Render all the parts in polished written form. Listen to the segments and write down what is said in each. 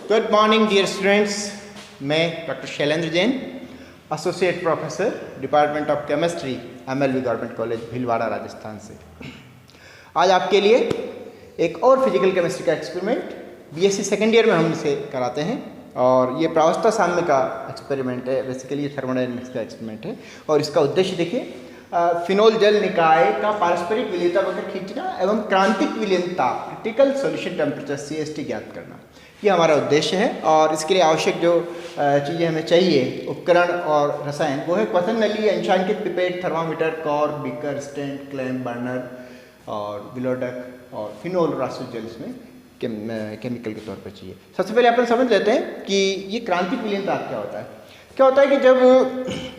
Good morning dear students. मैं doctor Shailendra Jain, associate professor department of chemistry, MLV government college Bhilwara, Rajasthan से आज आपके लिए एक और फिजिकल केमिस्ट्री का एक्सपेरिमेंट BSc सेकेंड ईयर में हम इसे कराते हैं और ये प्रावस्था साम्य का एक्सपेरिमेंट है। बेसिकली ये थर्मोडायनेमिक्स का एक्सपेरिमेंट है और इसका उद्देश्य देखिए, फिनोल जल निकाय का पारस्परिक विलीयता वक्र खींचना एवं क्रांतिक विलीयनता क्रिटिकल सॉल्यूशन टेम्परेचर CST ज्ञात करना, ये हमारा उद्देश्य है। और इसके लिए आवश्यक जो चीज़ें हमें चाहिए, उपकरण और रसायन, वो है क्वेश्चन नली, अंशांकित pipette, thermometer, cork, beaker, stand, clamp, burner और विलोडक और फिनोल रासुल जल इसमें केमिकल के तौर पर चाहिए। सबसे पहले अपन समझ लेते हैं कि ये क्रांतिक विलीयनता क्या होता है। क्या होता है कि जब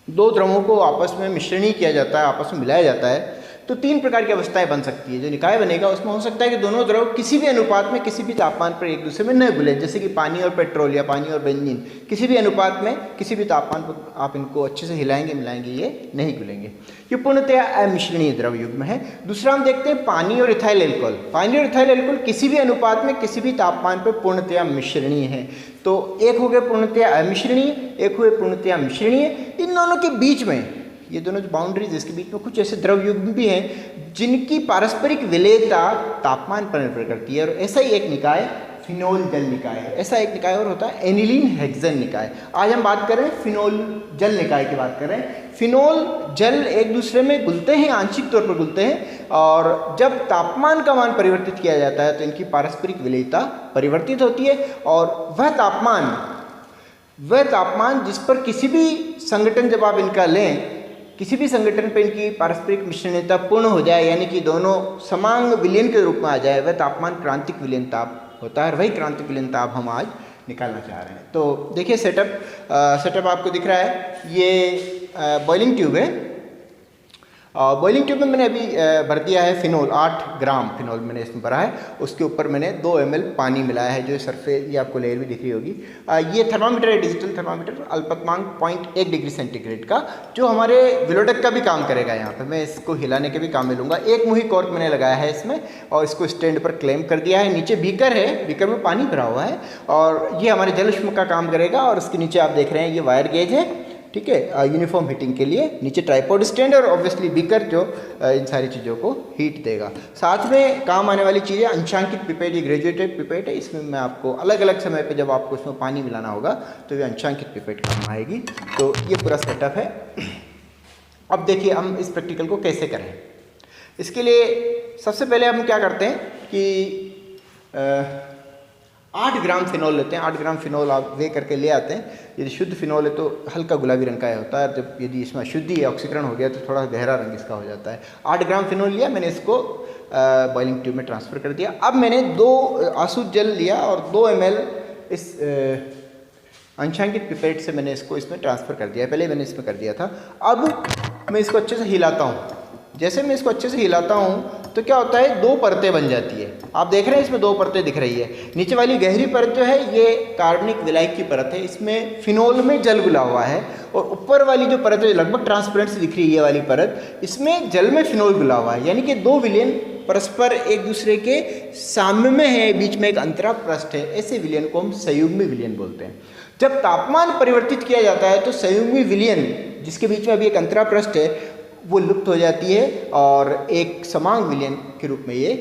दो द्रवों को आपस में मिश्रणीय किया जाता है, आपस में मिलाया जाता है, तो तीन प्रकार की अवस्थाएं बन सकती है। जो निकाय बनेगा उसमें हो सकता है कि दोनों द्रव किसी भी अनुपात में किसी भी तापमान पर एक दूसरे में न घुलें, जैसे कि पानी और पेट्रोल या पानी और बेंजीन, किसी भी अनुपात में किसी भी तापमान पर आप इनको अच्छे से हिलाएंगे मिलाएंगे ये नहीं घुलेंगे। ये पूर्णतया अमिश्रणीय द्रव युग्म है। दूसरा हम देखते हैं पानी और इथाइल एल्कोहल। पानी और इथाइल एल्कोहल किसी भी अनुपात में किसी भी तापमान पर पूर्णतया मिश्रणीय है। तो एक हो गए पूर्णतया अमिश्रणीय, एक हुए पूर्णतया मिश्रणीय। इन दोनों के बीच में ये दोनों जो बाउंड्रीज, इसके बीच में कुछ ऐसे द्रव युग्म भी हैं जिनकी पारस्परिक विलेयता तापमान पर निर्भर करती है। और ऐसा ही एक निकाय फिनोल जल निकाय है। ऐसा एक निकाय और होता है एनिलीन हेक्सेन निकाय। आज हम बात कर रहे हैं फिनोल जल निकाय की बात कर रहे हैं। फिनोल जल एक दूसरे में घुलते हैं, आंशिक तौर पर घुलते हैं, और जब तापमान का मान परिवर्तित किया जाता है तो इनकी पारस्परिक विलेयता परिवर्तित होती है। और वह तापमान जिस पर किसी भी संगठन, जब आप इनका लें, किसी भी संगठन पर इनकी पारस्परिक मिश्रणीयता पूर्ण हो जाए, यानी कि दोनों समान विलयन के रूप में आ जाए, वह तापमान क्रांतिक विलयन ताप होता है। वही क्रांतिक विलयन ताप हम आज निकालना चाह रहे हैं। तो देखिए सेटअप आपको दिख रहा है। ये बॉइलिंग ट्यूब है। बॉइलिंग ट्यूब में मैंने अभी भर दिया है फिनोल, 8 ग्राम फिनोल मैंने इसमें भरा है। उसके ऊपर मैंने 2 ml पानी मिलाया है, जो सरफेस ये आपको लेयर भी दिख रही होगी। ये थर्मामीटर है, डिजिटल थर्मामीटर, अल्पतमांक 0.1 डिग्री सेंटीग्रेड का, जो हमारे विलोडक का भी काम करेगा। यहाँ पर मैं इसको हिलाने के भी काम में लूँगा। एक मुही कॉर्क मैंने लगाया है इसमें और इसको स्टैंड पर क्लैंप कर दिया है। नीचे बीकर है, बीकर में पानी भरा हुआ है और ये हमारे जल उष्मा का काम करेगा। और उसके नीचे आप देख रहे हैं ये वायर गेज है, ठीक है, यूनिफॉर्म हीटिंग के लिए। नीचे ट्राइपॉड स्टैंड और ऑब्वियसली बीकर जो इन सारी चीज़ों को हीट देगा। साथ में काम आने वाली चीज़ें अंशांकित पिपेट, ये ग्रेजुएटेड पिपेट है। इसमें मैं आपको अलग अलग समय पे जब आपको इसमें पानी मिलाना होगा तो ये अंशांकित पिपेट काम आएगी। तो ये पूरा सेटअप है। अब देखिए हम इस प्रैक्टिकल को कैसे करें। इसके लिए सबसे पहले हम क्या करते हैं कि 8 ग्राम फिनोल लेते हैं। 8 ग्राम फिनोल आप वे करके ले आते हैं। यदि शुद्ध फिनोल है तो हल्का गुलाबी रंग का होता है, जब यदि इसमें अशुद्धि है, ऑक्सीकरण हो गया, तो थोड़ा गहरा रंग इसका हो जाता है। 8 ग्राम फिनोल लिया मैंने, इसको बॉइलिंग ट्यूब में ट्रांसफ़र कर दिया। अब मैंने 2 आसुत जल लिया और 2 ml इस अंशांकित पिपेट से मैंने इसको इसमें ट्रांसफ़र कर दिया। पहले मैंने इसमें कर दिया था। अब मैं इसको अच्छे से हिलाता हूँ। जैसे मैं इसको अच्छे से हिलाता हूँ तो क्या होता है, 2 परतें बन जाती है। आप देख रहे हैं इसमें 2 परतें दिख रही है। नीचे वाली गहरी परत जो है ये कार्बनिक विलायक की परत है, इसमें फिनोल में जल घुला हुआ है। और ऊपर वाली जो परत है लगभग ट्रांसपेरेंट सी दिख रही है, ये वाली परत, इसमें जल में फिनोल घुला हुआ है। यानी कि 2 विलयन परस्पर एक दूसरे के साम्य में है, बीच में एक अंतरा पृष्ठ है। ऐसे विलयन को हम संयुग्मी विलयन बोलते हैं। जब तापमान परिवर्तित किया जाता है तो संयुग्मी विलयन, जिसके बीच में अभी एक अंतरा पृष्ठ है, वो लुप्त हो जाती है और एक समान विलयन के रूप में ये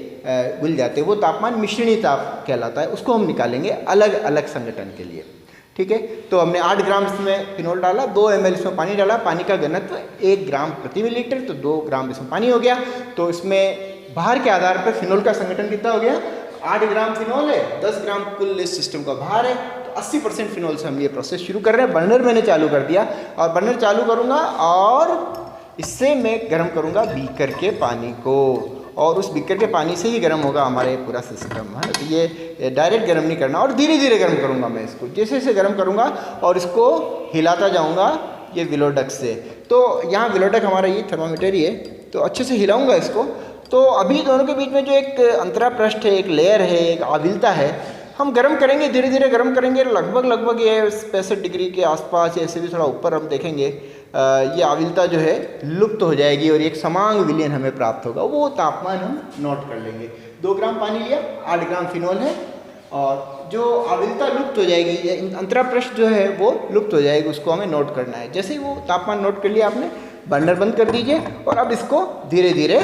घुल जाते हैं। वो तापमान मिश्रणीय ताप कहलाता है। उसको हम निकालेंगे अलग अलग संगठन के लिए, ठीक है। तो हमने 8 ग्राम इसमें फिनोल डाला, 2 ml इसमें पानी डाला। पानी का घनत्व 1 ग्राम प्रति मिलीलीटर, तो 2 ग्राम इसमें पानी हो गया। तो इसमें बाहर के आधार पर फिनोल का संगठन कितना हो गया, 8 ग्राम फिनोल है, 10 ग्राम कुल इस सिस्टम का भार है। तो 80% फिनोल से हम ये प्रोसेस शुरू कर रहे हैं। बर्नर मैंने चालू कर दिया और बर्नर चालू करूँगा और इससे मैं गर्म करूँगा बीकर के पानी को, और उस बीकर के पानी से ही गर्म होगा हमारे पूरा सिस्टम, है। तो ये डायरेक्ट गर्म नहीं करना, और धीरे धीरे गर्म करूँगा मैं इसको। जैसे जैसे गर्म करूँगा और इसको हिलाता जाऊँगा ये विलोडक से। तो यहाँ विलोडक हमारा ये थर्मामीटर ही है, तो अच्छे से हिलाऊँगा इसको। तो अभी दोनों के बीच में जो एक अंतरा पृष्ठ है, एक लेयर है, एक आविलता है, हम गर्म करेंगे, धीरे धीरे गर्म करेंगे। लगभग ये 65 डिग्री के आसपास, ऐसे भी थोड़ा ऊपर हम देखेंगे ये आविलता जो है लुप्त हो जाएगी और एक समान विलयन हमें प्राप्त होगा। वो तापमान हम नोट कर लेंगे। 2 ग्राम पानी लिया, 8 ग्राम फिनोल है, और जो आविलता लुप्त हो जाएगी, अंतरा पृष्ठ जो है वो लुप्त हो जाएगी, उसको हमें नोट करना है। जैसे ही वो तापमान नोट कर लिया आपने, बर्नर बंद कर दीजिए और अब इसको धीरे धीरे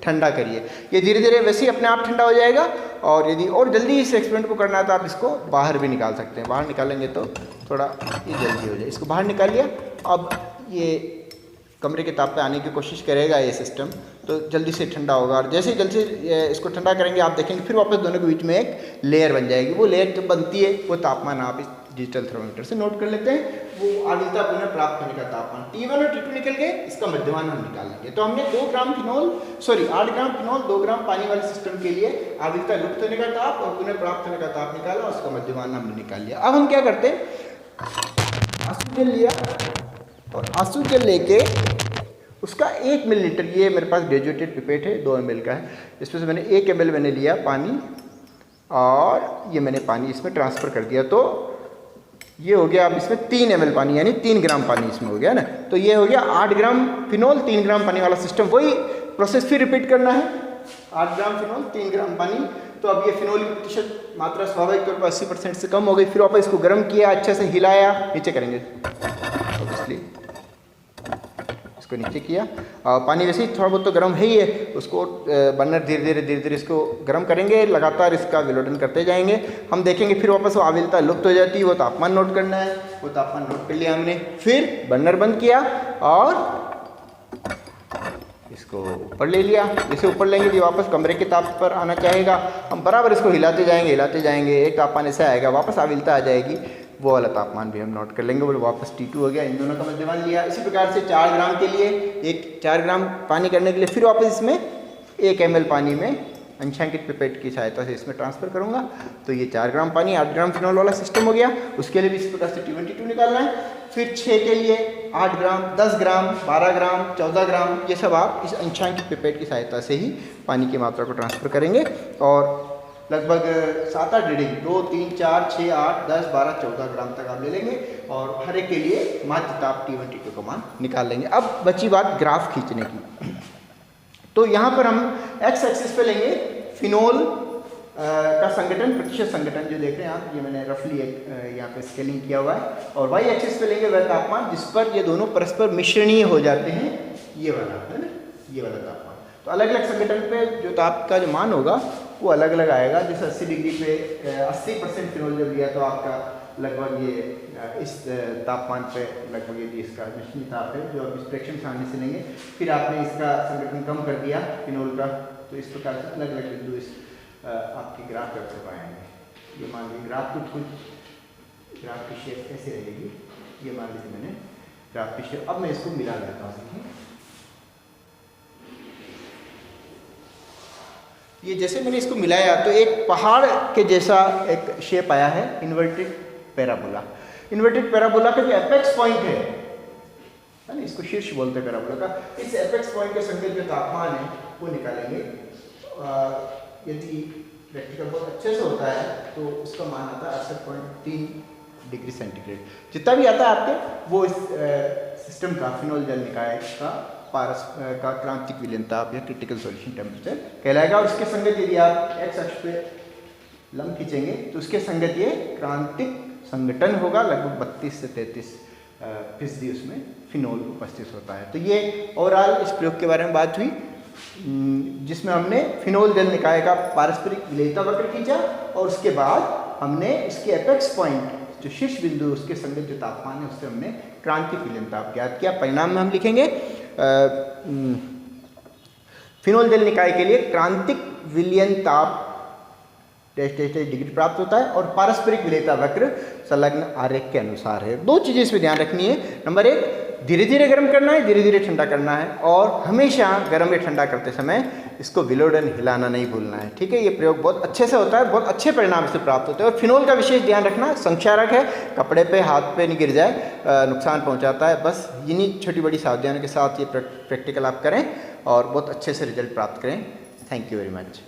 ठंडा करिए। ये धीरे धीरे वैसे ही अपने आप ठंडा हो जाएगा। और यदि और जल्दी इस एक्सपेरिमेंट को करना है तो आप इसको बाहर भी निकाल सकते हैं। बाहर निकालेंगे तो थोड़ा ये जल्दी हो जाए। इसको बाहर निकाल लिया, अब ये कमरे के ताप पे आने की कोशिश करेगा ये सिस्टम, तो जल्दी से ठंडा होगा। और जैसे ही जल्दी से इसको ठंडा करेंगे आप देखेंगे फिर वापस दोनों के बीच में एक लेयर बन जाएगी। वो लेयर जब बनती है वो तापमान आप इस डिजिटल थर्मोमीटर से नोट कर लेते हैं। वो आविलता पुनः प्राप्त होने का तापमान T1 और T2 निकल गए, इसका मध्यमान हम निकाल लेंगे। तो हमने 8 ग्राम फिनोल 2 ग्राम पानी वाले सिस्टम के लिए आविलता लुप्त होने का ताप और पुनः प्राप्त होने का ताप निकाला, उसका मध्यमान हमने निकाल लिया। अब हम क्या करते हैं, आंसू जल लिया और आंसू जल लेके उसका 1 मिलीलीटर, ये मेरे पास ग्रेजुएटेड पिपेट है 2 ml का है, इसमें से मैंने 1 ml मैंने लिया पानी और ये मैंने पानी इसमें ट्रांसफ़र कर दिया। तो ये हो गया अब इसमें 3 ml पानी, यानी 3 ग्राम पानी इसमें हो गया ना। तो ये हो गया 8 ग्राम फिनोल 3 ग्राम पानी वाला सिस्टम। वही प्रोसेस फिर रिपीट करना है, 8 ग्राम फिनोल 3 ग्राम पानी। तो अब ये फिनोल की प्रतिशत मात्रा स्वाभाविक तौर पर 80% से कम हो गई। फिर वापस इसको गर्म किया, अच्छे से हिलाया, नीचे करेंगे ऑब्वियसली, इसको नीचे किया। पानी वैसे ही थोड़ा बहुत तो गर्म है ही है, उसको बर्नर धीरे धीरे इसको गर्म करेंगे, लगातार इसका विलोडन करते जाएंगे। हम देखेंगे फिर वापस वो आविलता लुप्त हो जाती है, वो तापमान नोट करना है, वो तापमान नोट कर लिया हमने। फिर बर्नर बंद किया और इसको ऊपर ले लिया। जैसे ऊपर लेंगे तो वापस कमरे के ताप पर आना चाहेगा, हम बराबर इसको हिलाते जाएंगे, एक तापमान ऐसा आएगा, वापस आविलता आ जाएगी, वो वाला तापमान भी हम नोट कर लेंगे। वो वापस T2 हो गया। इन दोनों का मध्यमान लिया। इसी प्रकार से 4 ग्राम के लिए 4 ग्राम पानी करने के लिए फिर वापस इसमें 1 ml पानी में अंशांकित पिपेट की सहायता से इसमें ट्रांसफ़र करूँगा। तो ये 4 ग्राम पानी 8 ग्राम फिनोल वाला सिस्टम हो गया। उसके लिए भी इस प्रकार से T1 T2 निकालना है। फिर 6 के लिए 8 ग्राम, 10 ग्राम, 12 ग्राम, 14 ग्राम, ये सब आप इस अंशांकित पिपेट की सहायता से ही पानी की मात्रा को ट्रांसफ़र करेंगे। और लगभग 7-8 रीडिंग 2, 3, 4, 6, 8, 10, 12, 14 ग्राम तक आप ले लेंगे और हर एक के लिए माध्य ताप T1 T2 का मान निकाल लेंगे। अब बची बात ग्राफ खींचने की। तो यहाँ पर हम एक्स एक्सिस पे लेंगे फिनोल का संगठन, प्रतिशत संगठन जो देख रहे हैं आप, ये मैंने रफली एक यहाँ पे स्केलिंग किया हुआ है। और वाई एक्सिस पे लेंगे वह तापमान जिस पर ये दोनों परस्पर मिश्रणीय हो जाते हैं, ये वाला है ना, ये वाला तापमान। तो अलग अलग संगठन पे जो ताप का जो मान होगा वो अलग अलग आएगा। जैसे 80 डिग्री पे 80% फिनोल जब लिया तो आपका लगभग ये इस तापमान पे लगभग ये इसका मिश्रण ताप है जो अब इस फ्रैक्शन सामने से लेंगे। फिर आपने इसका संगठन कम कर दिया फिनोल का, तो इस प्रकार से अलग अलग बिंदु इस आपकी ग्राफ पे से पाएंगे। ये मान लीजिए ग्राफ कुछ ग्राफ की शेप ऐसे रहेगी, ये मान लीजिए मैंने ग्राफ की शेप। अब मैं इसको मिला लेता हूँ। ये जैसे मैंने इसको मिलाया तो एक पहाड़ के जैसा एक शेप आया है, इन्वर्टेड पैराबोला। इन्वर्टेड पैराबोला का जो एपेक्स पॉइंट है ना, इसको शीर्ष बोलते हैं पैराबोला का, इस एपेक्स पॉइंट के संगत जो तापमान है वो निकालेंगे। यदि प्रैक्टिकल बहुत अच्छे से होता है तो उसका मान आता है 68.3 डिग्री सेंटीग्रेड। जितना भी आता है आपके वो इस सिस्टम का फिनोल जल निकाय का क्रांतिक विलयन ताप या क्रिटिकल सॉल्यूशन टेम्परेचर कहलाएगा। और इसके संगत यदि आप एक्स अक्ष पे लंब खींचेंगे तो उसके संगत ये क्रांतिक संगठन होगा, लगभग 32 से 33% उसमें फिनोल उपस्थित होता है। तो ये ओवरऑल इस प्रयोग के बारे में बात हुई जिसमें हमने फिनोल जल निकाय का पारस्परिक विलेयता वक्र खींचा और उसके बाद हमने इसके एपेक्स पॉइंट जो शीर्ष बिंदु उसके संगत जो तापमान है उससे हमने क्रांतिक विलयन ताप ज्ञात किया। परिणाम में हम लिखेंगे फिनोल जल निकाय के लिए क्रांतिक विलयन ताप डिग्री प्राप्त होता है और पारस्परिक विलेयता वक्र संलग्न आरेख के अनुसार है। 2 चीज़ें इसमें ध्यान रखनी है। नंबर 1, धीरे धीरे गर्म करना है, धीरे धीरे ठंडा करना है और हमेशा गर्म या ठंडा करते समय इसको विलोडन हिलाना नहीं भूलना है। ठीक है, ये प्रयोग बहुत अच्छे से होता है, बहुत अच्छे परिणाम से प्राप्त होते हैं। और फिनोल का विशेष ध्यान रखना, संक्षारक है, कपड़े पे हाथ पे नहीं गिर जाए, नुकसान पहुंचाता है। बस इन्हीं छोटी बड़ी सावधानियों के साथ ये प्रैक्टिकल आप करें और बहुत अच्छे से रिजल्ट प्राप्त करें। Thank you very much.